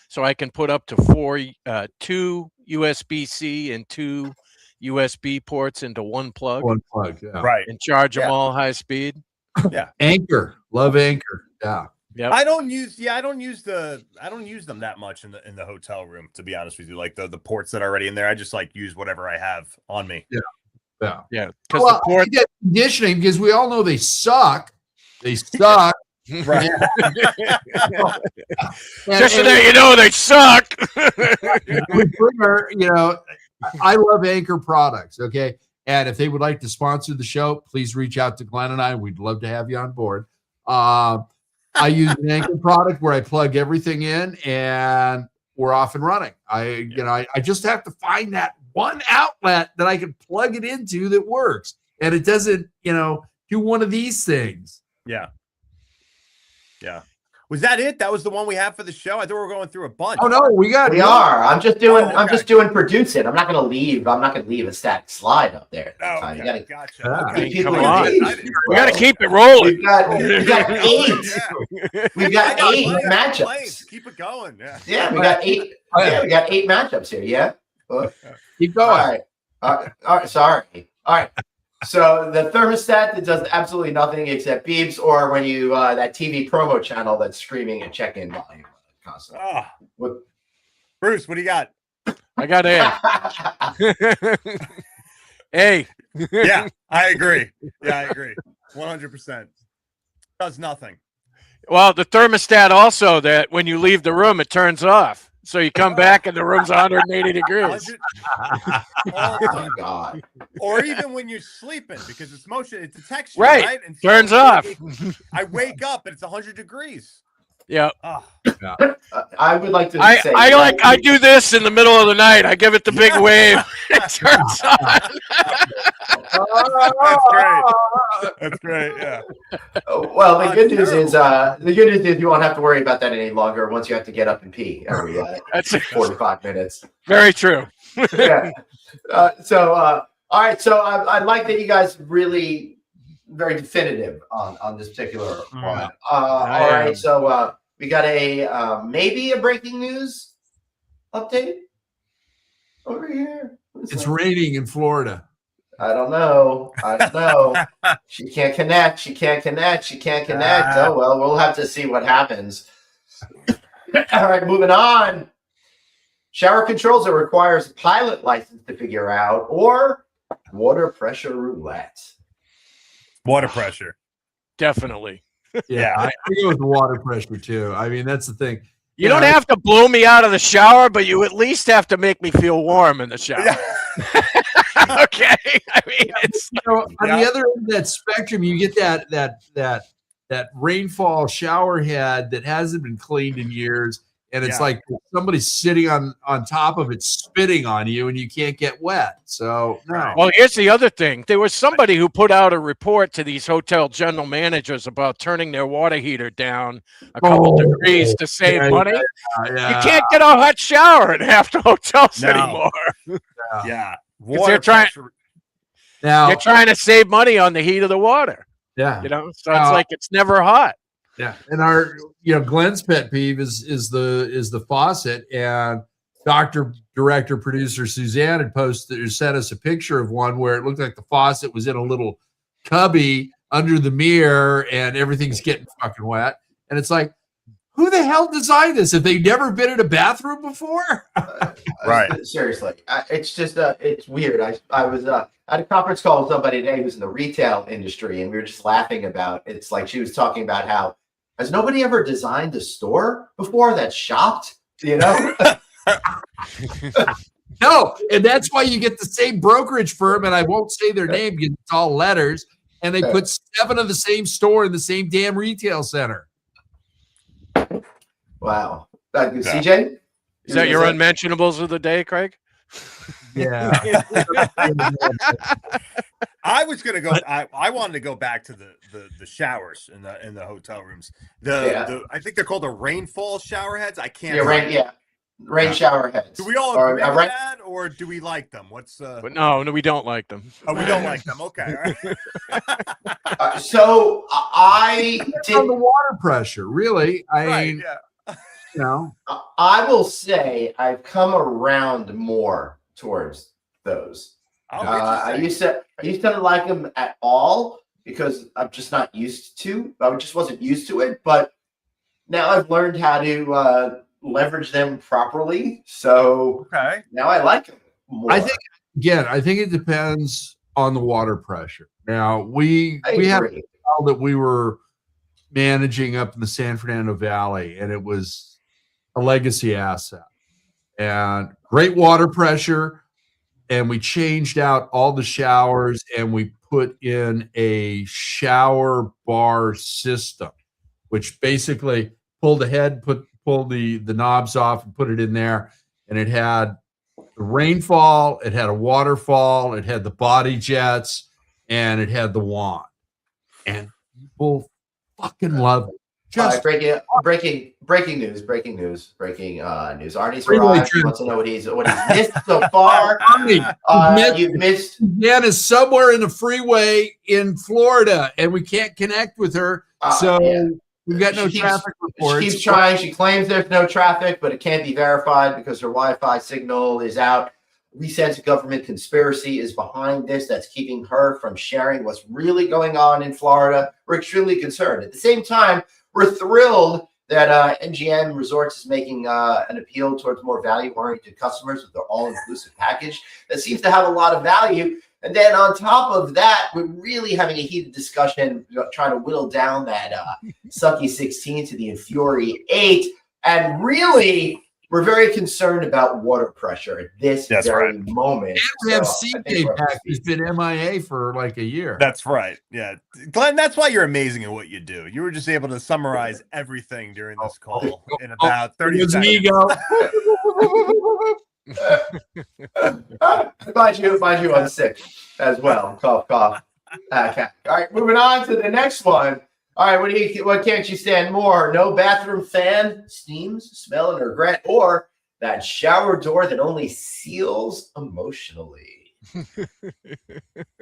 So I can put up to 2 USB-C and 2 USB ports into one plug. Right. And charge them all high speed. Yeah. Anchor. Love Anchor. Yeah. Yep. I don't use them that much in the hotel room, to be honest with you. Like the ports that are already in there, I just use whatever I have on me. Yeah. Because the port conditioning, because we all know they suck. They suck. Right. Just so that you know they suck. I love Anchor products, okay? And if they would like to sponsor the show, please reach out to Glenn and I. We'd love to have you on board. I use an Anchor product where I plug everything in and we're off and running. I just have to find that one outlet that I can plug it into that works. And it doesn't, do one of these things. Yeah. Was that it? That was the one we have for the show? I thought we were going through a bunch. Oh no, we are. I'm just doing producing. I'm not gonna leave a static slide up there. Oh, You gotta gotcha. keep Come on. We gotta keep it rolling. We've got 8. We've got 8 matchups. Keep it going. Yeah, we got 8. Yeah, we got 8 matchups here. Yeah. Keep going. All right. Sorry. All right. So the thermostat that does absolutely nothing except beeps, or when you that TV promo channel that's screaming at check-in volume constantly. Bruce, what do you got? I got A. A. Yeah, I agree. 100%. Does nothing. Well, the thermostat also, that when you leave the room, it turns off. So you come back and the room's 180 degrees. 100 all Oh the my time. God. Or even when you're sleeping, because it's motion, it detects you, Right. right? And so Turns off. I wake up and it's 100 degrees. Yeah. Oh. I would like to say I do this in the middle of the night. I give it the big wave. It turns on. That's great. That's great. Yeah. Well, the good news is terrible. you won't have to worry about that any longer once you have to get up and pee every That's 45 minutes. very true. Yeah. All right. So I like that you guys really very definitive on this particular one. All right. So we got a maybe a breaking news update over here. It's raining in Florida. I don't know. She can't connect. Oh, well, we'll have to see what happens. All right, moving on. Shower controls that requires a pilot license to figure out, or water pressure roulette. Water pressure. Definitely. Yeah, I go with the water pressure too. I mean, that's the thing. You don't have to blow me out of the shower, but you at least have to make me feel warm in the shower. Okay. I mean, it's on the other end of that spectrum, you get that rainfall shower head that hasn't been cleaned in years, and it's like somebody's sitting on top of it, spitting on you, and you can't get wet. So no. Well, here's the other thing. There was somebody who put out a report to these hotel general managers about turning their water heater down a couple degrees to save money. You can't get a hot shower in half the hotels anymore. Yeah. They're trying to save money on the heat of the water. Yeah. So it's like it's never hot. Yeah. And our Glenn's pet peeve is the faucet, and director producer Suzanne had sent us a picture of one where it looked like the faucet was in a little cubby under the mirror and everything's getting fucking wet. And it's like, who the hell designed this? Have they never been in a bathroom before? Right. Seriously. It's just, it's weird. I was at a conference call with somebody today who's in the retail industry, and we were just laughing about, it's like she was talking about how, has nobody ever designed a store before that's shopped? No, and that's why you get the same brokerage firm, and I won't say their name because it's all letters, and they put 7 of the same store in the same damn retail center. Wow. CJ? Is that your unmentionables of the day, Craig? Yeah. I was gonna go. I wanted to go back to the showers in the hotel rooms. I think they're called the rainfall shower heads. I can't. Rain shower heads. Do we all agree with that, or do we like them? But no, we don't like them. Oh, we don't like them. Okay. So I did on the water pressure. Really, I will say I've come around more towards those. I used to not like them at all because I'm just not used to. I just wasn't used to it. But now I've learned how to leverage them properly. So now I like them more. I think it depends on the water pressure. Now we have a while that we were managing up in the San Fernando Valley, and it was a legacy asset and great water pressure. And we changed out all the showers, and we put in a shower bar system, which basically pulled the head, pulled the knobs off and put it in there. And it had the rainfall, it had a waterfall, it had the body jets, and it had the wand. And people fucking love it. Just breaking news. Arnie's arrived. He wants to know what he's missed so far. You've missed. Jan is somewhere in the freeway in Florida, and we can't connect with her. We've got no traffic reports. She keeps trying. She claims there's no traffic, but it can't be verified because her Wi-Fi signal is out. We sense a government conspiracy is behind this that's keeping her from sharing what's really going on in Florida. We're extremely concerned. At the same time, we're thrilled that MGM Resorts is making an appeal towards more value-oriented customers with their all-inclusive package that seems to have a lot of value. And then on top of that, we're really having a heated discussion trying to whittle down that sucky 16 to the Infuri 8. And really, we're very concerned about water pressure at this That's very right. moment. We have So I think CJ we're up to back, who's speed. been MIA for like a year. That's right. Yeah. Glenn, that's why you're amazing at what you do. You were just able to summarize everything during this call in about 30 There's seconds. ego. Mind you, I'm sick as well. Cough, cough. Okay. All right, moving on to the next one. All right, what can't you stand more? No bathroom fan, steams, smell, and regret, or that shower door that only seals emotionally.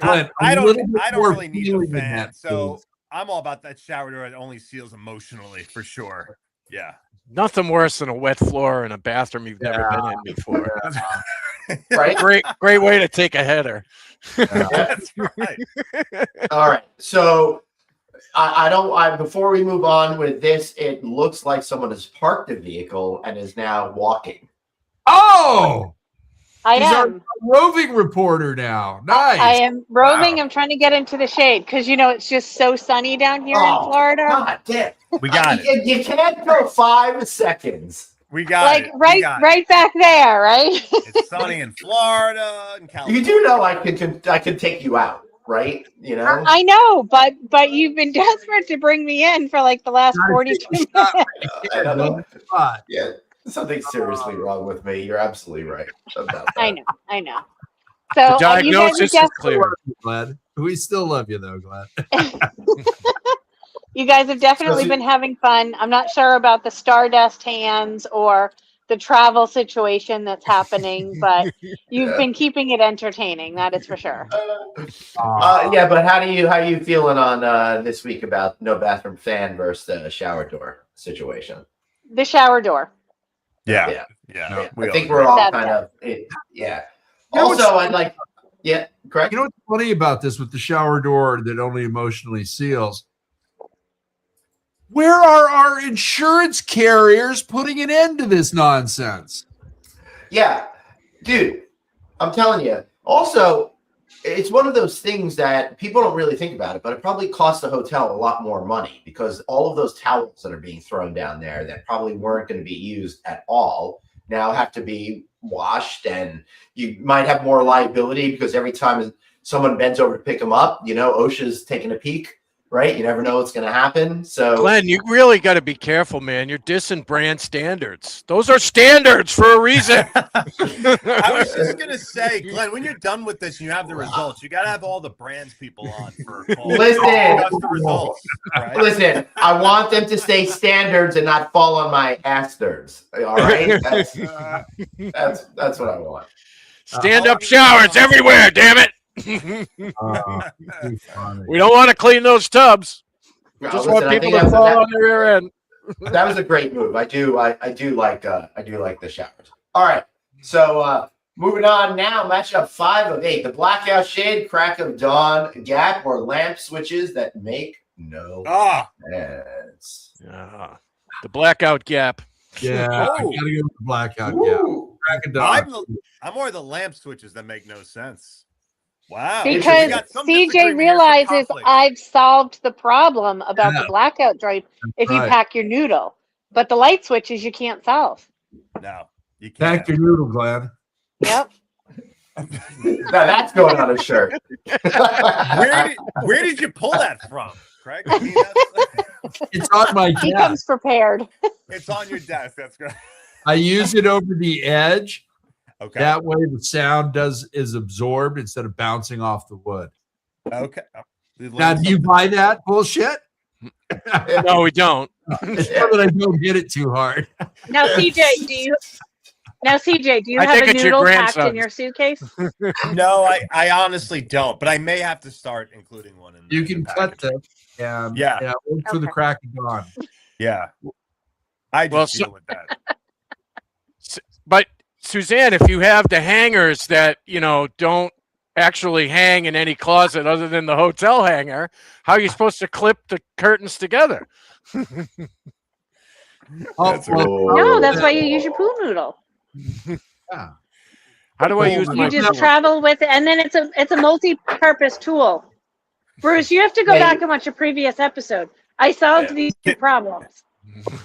Glenn, I a don't little bit more really need a feeling in fan, that, so please. I'm all about that shower door that only seals emotionally for sure. Yeah. Nothing worse than a wet floor in a bathroom you've never been in before. Right? Great way to take a header. That's right. All right. So before we move on with this, it looks like someone has parked the vehicle and is now walking. Oh, I he's our am. roving reporter now. Nice. I am roving. Wow. I'm trying to get into the shade because it's just so sunny down here in Florida. God damn. We got it. You can't go 5 seconds. We got Like it. We got it. right back there, right? It's sunny in Florida and California. You do know I can take you out, right? You know. I know, but you've been desperate to bring me in for like the last 42 minutes. I don't know. Spot. Yeah, something's seriously wrong with me. You're absolutely right about that. I know. So The you guys diagnosis have is clear. Glad. We still love you though, Glad. you guys have definitely been having fun. I'm not sure about the Stardust hands or the travel situation that's happening, but you've been keeping it entertaining. That is for sure. Yeah, but how you feeling on this week about no bathroom fan versus the shower door situation? The shower door. Yeah. I We think all we're all That's kind it. of yeah. You know Also, I'd like correct. You know what's funny about this with the shower door that only emotionally seals? Where are our insurance carriers putting an end to this nonsense? Yeah, dude, I'm telling you. Also, it's one of those things that people don't really think about it, but it probably costs the hotel a lot more money because all of those towels that are being thrown down there that probably weren't going to be used at all now have to be washed, and you might have more liability because every time someone bends over to pick them up, OSHA's taking a peek. Right? You never know what's going to happen. So, Glenn, you really got to be careful, man. You're dissing brand standards. Those are standards for a reason. I was just going to say, Glenn, when you're done with this and you have the results, you got to have all the brands people on for a call. Listen. Discuss the results. Right? listen, I want them to stay standards and not fall on my astards. All right? That's what I want. Stand-up showers everywhere, damn it. We don't want to clean those tubs. Well, Just listen, want I people think to fall on their rear end. that was a great move. I do like the showers. All right. So moving on now, matchup 5 of 8. The blackout shade, crack of dawn, gap, or lamp switches that make no sense. The blackout gap. Yeah, I gotta go with the blackout. Yeah, crack of dawn. I'm more of the lamp switches that make no sense. Wow. Because We got some CJ disagreement here, some realizes conflict. I've solved the problem about the Yeah. blackout drive if you right. pack your noodle. But the light switches you can't solve. No, you can't. Pack your noodle, Glenn. Yep. Now that's going on a shirt. Where did you pull that from, Craig? I mean, It's on my He desk. comes prepared. it's on your desk. That's great. I use it over the edge. Okay. That way the sound is absorbed instead of bouncing off the wood. Okay. Now, do you buy that bullshit? No, we don't. It's not that I don't hit it too hard. Now, CJ, do you have think a it's your noodle packed grandson. in your suitcase? No, I honestly don't, but I may have to start including one in. You the can package. cut them. Yeah. Look for the Okay. crack of dawn. Yeah. I Well, just deal with that. But Suzanne, if you have the hangers that, don't actually hang in any closet other than the hotel hanger, how are you supposed to clip the curtains together? That's No, that's why you use your poo noodle. Yeah. How do I use You my You just pool? travel with it, and then it's a multi-purpose tool. Bruce, you have to go Hey. back and watch a previous episode. I solved these two problems.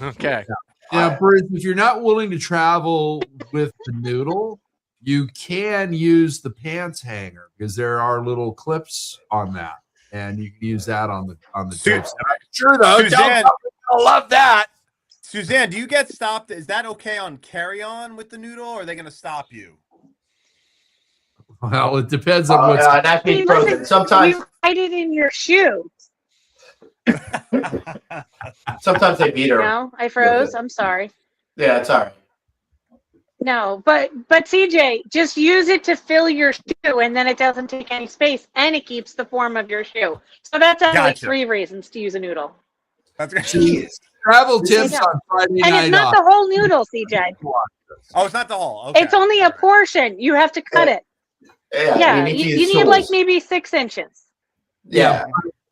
Okay. Now, Bruce, if you're not willing to travel with the noodle, you can use the pants hanger because there are little clips on that, and you can use that on the tapes. And I'm sure the hotel Suzanne- will love that. Suzanne, do you get stopped? Is that okay on carry-on with the noodle, or are they going to stop you? Well, it depends on what's. That means frozen. Sometimes you hide it in your shoe. sometimes they beat her. No, I froze. I'm sorry. Yeah, it's all right. No, but CJ, just use it to fill your shoe, and then it doesn't take any space, and it keeps the form of your shoe. So that's at like Gotcha. 3 reasons to use a noodle. That's good. Jeez. Travel tips on Friday And night it's not off. the whole noodle, CJ. Oh, it's not the whole. Okay. It's only a portion. You have to cut it. Yeah, You need like maybe 6 inches. Yeah,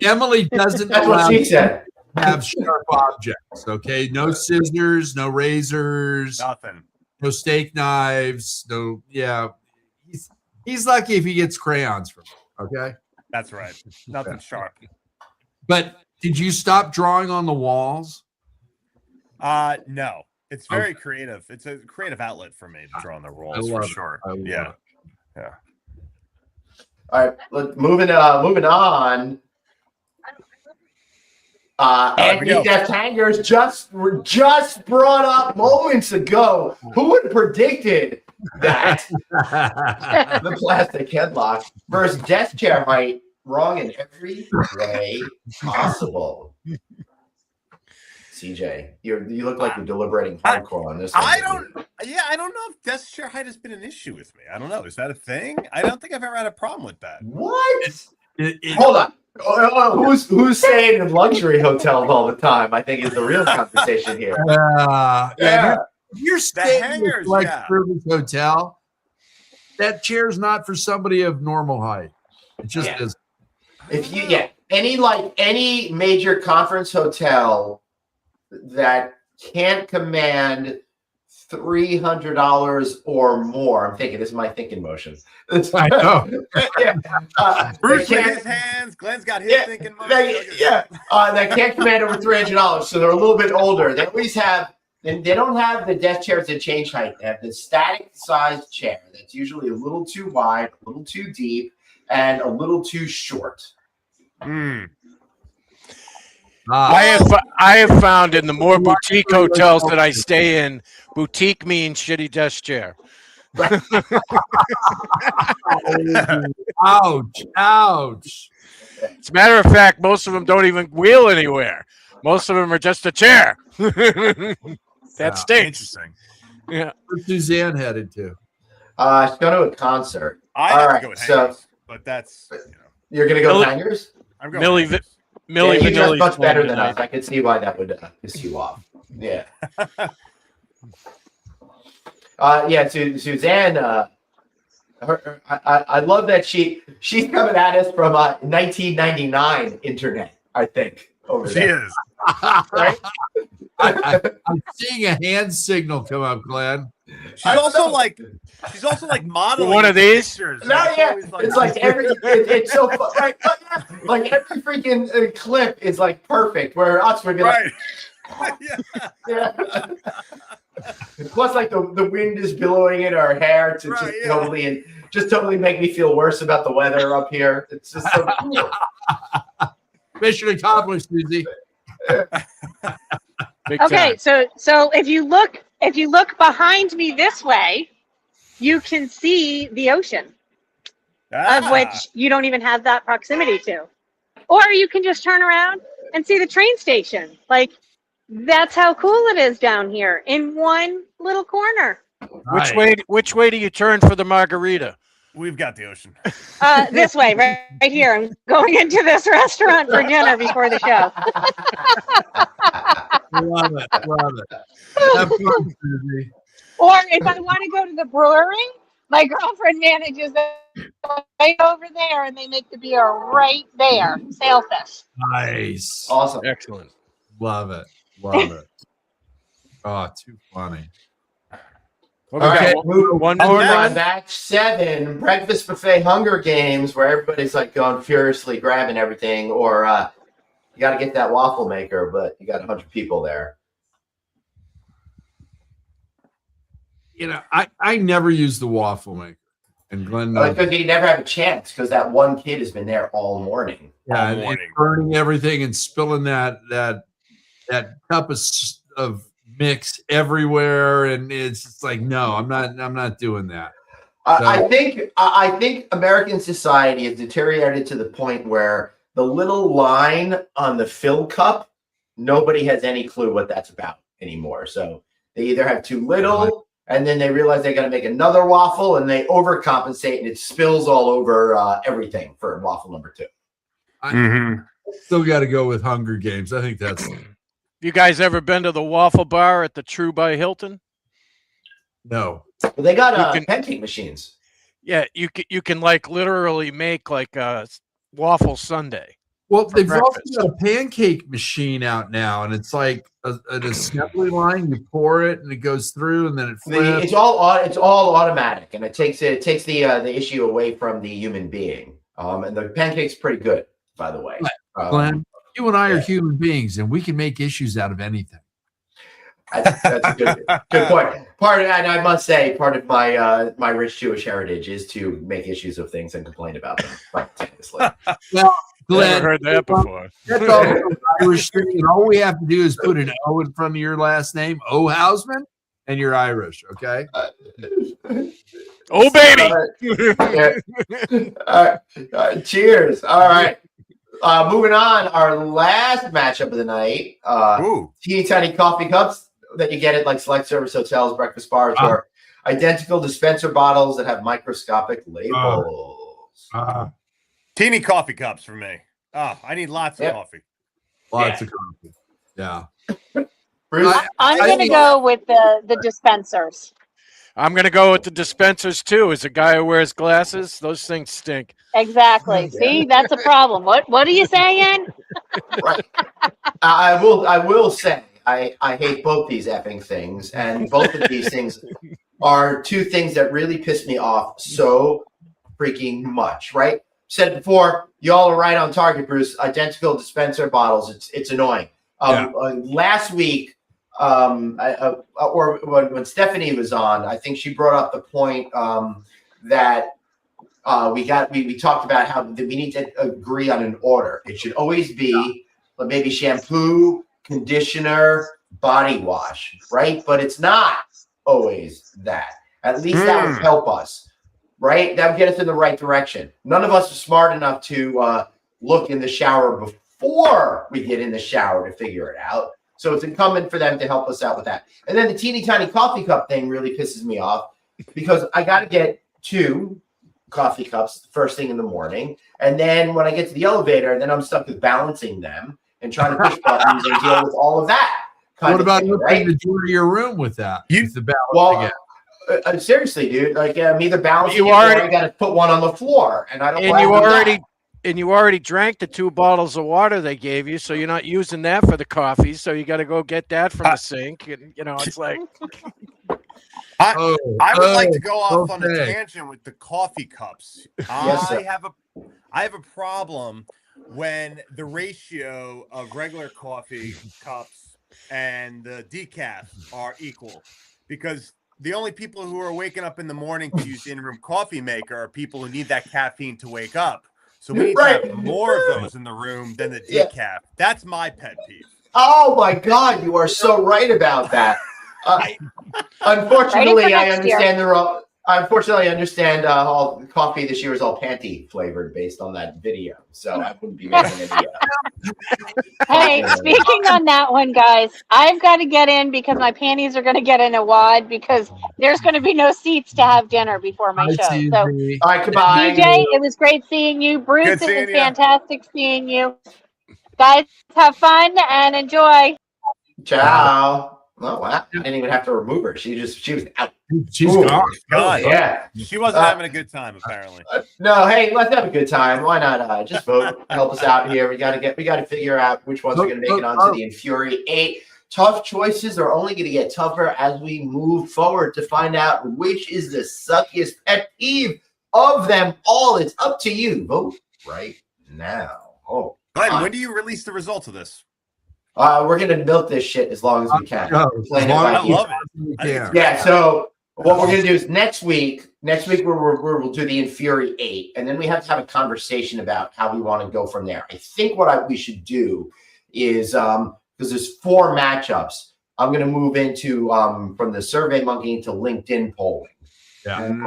Emily doesn't that's what allow she you said. to have sharp objects. Okay, no scissors, no razors, Nothing. no steak knives, no. Yeah, he's lucky if he gets crayons from it. Okay, That's right. Nothing sharp. but did you stop drawing on the walls? No. It's very creative. It's a creative outlet for me to draw on the rolls for sure. Yeah. Yeah. All right, moving on. Anthony Deftangers were just brought up moments ago. Who would have predicted that? The plastic headlock versus desk chair height, wrong in every way possible. CJ, you look like you're deliberating hardcore on this one. I don't know if desk chair height has been an issue with me. I don't know. Is that a thing? I don't think I've ever had a problem with that. What? Hold on. Who's staying in luxury hotels all the time? I think is the real conversation here. You're staying in hangers, like yeah. service hotel. That chair's not for somebody of normal height. It just is. If you any major conference hotel that can't command $300 or more. I'm thinking, this is my thinking motion. I know. Bruce with his hands. Glenn's got his thinking motion. That can't command over $300, so they're a little bit older. They always have, and they don't have the desk chairs that change height. They have the static sized chair that's usually a little too wide, a little too deep, and a little too short. I have found in the more boutique hotels that I stay in, boutique means shitty desk chair. Ouch. As a matter of fact, most of them don't even wheel anywhere. Most of them are just a chair. That stinks. Interesting. Yeah. Where's Suzanne headed to? She's going to a concert. I have to go with hangers, but that's you're going to go with hangers? I'm going Millie hangers. You dress Vanilli's much better than tonight. us. I could see why that would piss you off. Yeah. Suzanne. I love that she's coming at us from 1999 internet. I think over She there. is. Right? I'm seeing a hand signal come up, Glenn. She's also like modeling One of these? pictures. No, yeah, it's like it's so fun, right? Like every freaking clip is like perfect. Where us we're gonna right. yeah. Plus, like the wind is billowing in our hair to totally make me feel worse about the weather up here. It's just so cool. Mission accomplished, Susie. Okay, so if you look behind me this way, you can see the ocean, of which you don't even have that proximity to. Or you can just turn around and see the train station. Like, that's how cool it is down here in one little corner. Which way do you turn for the margarita? We've got the ocean. This way, right here. I'm going into this restaurant for dinner before the show. Love it. Have fun, Susie. Or if I want to go to the brewery, my girlfriend manages it right over there, and they make the beer right there. Sailfish. Nice. Awesome. Excellent. Love it. Oh, too funny. Okay, one more. Batch 7, breakfast buffet Hunger Games, where everybody's like going furiously grabbing everything, or you got to get that waffle maker, but you got 100 people there. I never use the waffle maker. And Glenn knows. Because you never have a chance because that one kid has been there all morning. Yeah, and burning everything and spilling that cup of mix everywhere, and it's just like, no, I'm not doing that. I think American society has deteriorated to the point where the little line on the fill cup, nobody has any clue what that's about anymore. So they either have too little, and then they realize they got to make another waffle, and they overcompensate, and it spills all over everything for waffle number 2. Still got to go with Hunger Games. I think that's. You guys ever been to the waffle bar at the True by Hilton? No. Well, they got pancake machines. Yeah, you can like literally make like a waffle sundae. Well, they've also got a pancake machine out now, and it's like an assembly line. You pour it, and it goes through, and then it flips. It's all automatic, and it takes the issue away from the human being. And the pancake's pretty good, by the way. Glenn, you and I are human beings, and we can make issues out of anything. That's a good point. Part of that, I must say, part of my rich Jewish heritage is to make issues of things and complain about them simultaneously. Well, Glenn, never heard that before. That's all the Irish thing, and all we have to do is put an O in front of your last name, O Hausman, and you're Irish, okay? Oh, baby! Cheers! All right. Moving on, our last matchup of the night. Teeny tiny coffee cups that you get at like select service hotels, breakfast bars, or identical dispenser bottles that have microscopic labels. Teeny coffee cups for me. I need lots of coffee. Lots of coffee. Yeah. Bruce? I'm going to go with the dispensers. I'm going to go with the dispensers too. As a guy who wears glasses, those things stink. Exactly. See, that's a problem. What are you saying? Right. I will say I hate both these effing things, and both of these things are two things that really piss me off so freaking much. Right? Said before, y'all are right on target, Bruce. Identical dispenser bottles. It's annoying. Last week, or when Stephanie was on, I think she brought up the point that we talked about how we need to agree on an order. It should always be maybe shampoo, conditioner, body wash, right? But it's not always that. At least that would help us, right? That would get us in the right direction. None of us are smart enough to look in the shower before we get in the shower to figure it out. So it's incumbent for them to help us out with that. And then the teeny tiny coffee cup thing really pisses me off because I got to get 2 coffee cups first thing in the morning. And then when I get to the elevator, then I'm stuck with balancing them and trying to push buttons and deal with all of that. What about opening the door to your room with that? Seriously, dude. Like I'm either balancing or I got to put one on the floor. And I don't And you already drank the 2 bottles of water they gave you, so you're not using that for the coffee. So you got to go get that from the sink. And, it's like. I would like to go off on a tangent with the coffee cups. I have a problem when the ratio of regular coffee cups and the decaf are equal, because the only people who are waking up in the morning to use in-room coffee maker are people who need that caffeine to wake up. So we need to have more of those in the room than the decaf. Yeah. That's my pet peeve. Oh my God, you are so right about that. Unfortunately, I understand all coffee this year is all panty flavored based on that video. So I wouldn't be making any. Hey, speaking on that one, guys, I've got to get in because my panties are going to get in a wad because there's going to be no seats to have dinner before my show. So, all right, goodbye. DJ, it was great seeing you. Bruce, it was fantastic seeing you. Guys, have fun and enjoy. Ciao. Oh wow! I didn't even have to remove her. She was out. She's gone. Yeah, she wasn't having a good time apparently. No, hey, let's have a good time. Why not? Just vote, help us out here. We got to figure out which ones are going to make it onto the Infuriate. Tough choices are only going to get tougher as we move forward to find out which is the suckiest pet peeve of them all. It's up to you. Vote right now. Oh, Glenn, when do you release the results of this? We're gonna milk this shit as long as we can. I love it. Yeah. So What we're gonna do is next week we'll do the Infuri 8, and then we have to have a conversation about how we want to go from there. I think we should do is because there's 4 matchups. I'm gonna move into from the Survey Monkey to LinkedIn polling. Yeah. And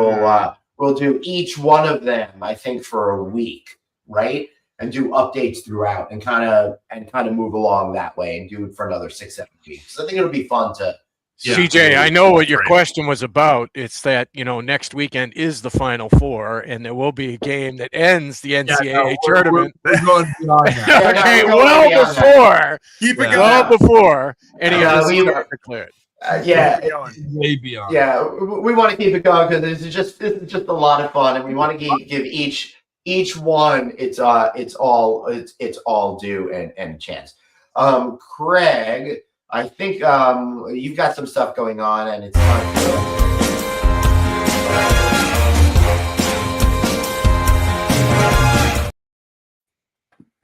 we'll do each one of them, I think, for a week, right? And do updates throughout and kind of move along that way and do it for another 6-7 weeks. So I think it'll be fun to. CJ, I know what your question was about. It's that, next weekend is the Final Four, and there will be a game that ends the NCAA tournament. We're going beyond that. Okay, Keep it going. well before any of this is declared. Way beyond. Yeah, we want to keep it going because this is just a lot of fun, and we want to give each one it's all due and a chance. Craig, I think you've got some stuff going on, and it's time to.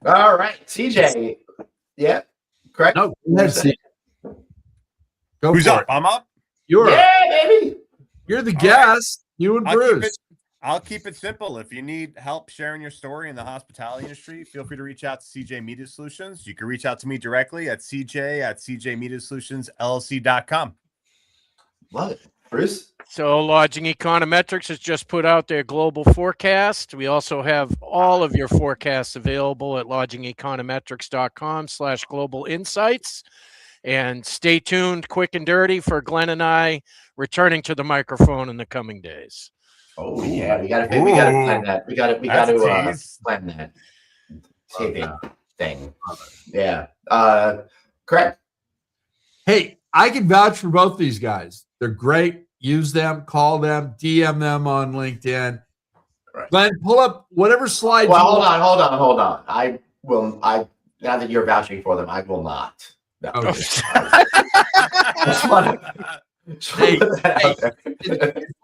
All right, CJ. Yeah, correct. No, let's see. Go Who's for up? it. I'm up. You're baby. You're the guest. You and Bruce. I'll keep it simple. If you need help sharing your story in the hospitality industry, feel free to reach out to CJ Media Solutions. You can reach out to me directly at cj@cjmediasolutionsllc.com. Love it. Bruce? So Lodging Econometrics has just put out their global forecast. We also have all of your forecasts available at lodgingeconometrics.com/global insights. And stay tuned, quick and dirty, for Glenn and I returning to the microphone in the coming days. Oh yeah, we gotta plan that. We gotta plan that taping thing. Yeah. Correct. Hey, I can vouch for both these guys. They're great. Use them, call them, DM them on LinkedIn. Right. Glenn, pull up whatever slide. Well, hold on. I now that you're vouching for them, I will not. No. Okay. It's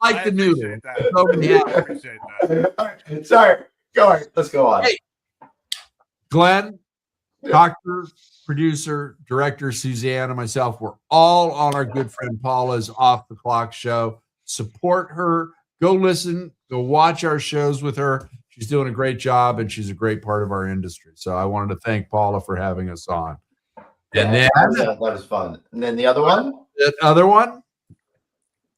like the noodle. Sorry. Go on. Let's go on. Hey, Glenn, doctor, producer, director, Suzanne, and myself, we're all on our good friend Paula's Off the Clock show. Support her. Go listen. Go watch our shows with her. She's doing a great job, and she's a great part of our industry. So I wanted to thank Paula for having us on. And then that was fun. And then the other one? The other one?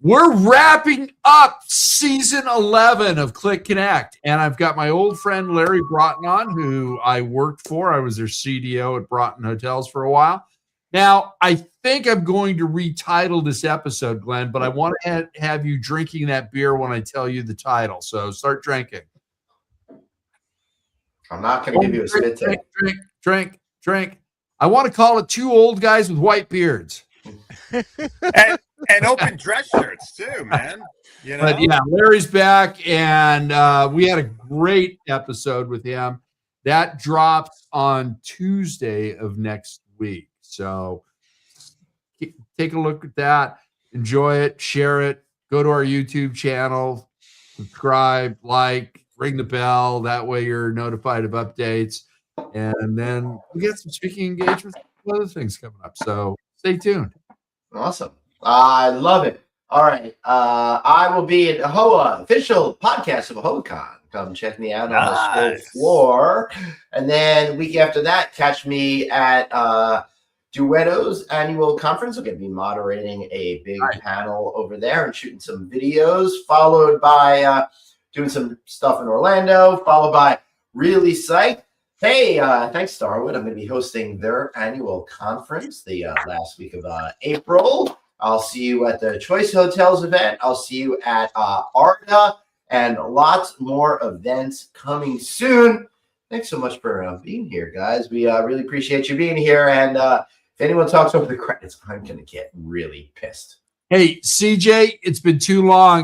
We're wrapping up season 11 of Click Connect. And I've got my old friend Larry Broughton on, who I worked for. I was their CDO at Broughton Hotels for a while. Now, I think I'm going to retitle this episode, Glenn, but I want to have you drinking that beer when I tell you the title. So start drinking. I'm not going to give you a spit take. Drink. I want to call it Two Old Guys with White Beards. and open dress shirts too, man. But yeah, Larry's back, and we had a great episode with him. That drops on Tuesday of next week. So take a look at that. Enjoy it. Share it. Go to our YouTube channel. Subscribe, like, ring the bell. That way you're notified of updates. And then we get some speaking engagements and other things coming up. So stay tuned. Awesome. I love it. All right. I will be at AHOA, official podcast of AHOACon. Come check me out on the show floor. And then week after that, catch me at Duetto's annual conference. I'm going to be moderating a big panel over there and shooting some videos, followed by doing some stuff in Orlando, followed by Really Psyched. Hey, thanks, Starwood. I'm going to be hosting their annual conference the last week of April. I'll see you at the Choice Hotels event. I'll see you at Arlotta, and lots more events coming soon. Thanks so much for being here, guys. We really appreciate you being here. And if anyone talks over the credits, I'm going to get really pissed. Hey, CJ, it's been too long.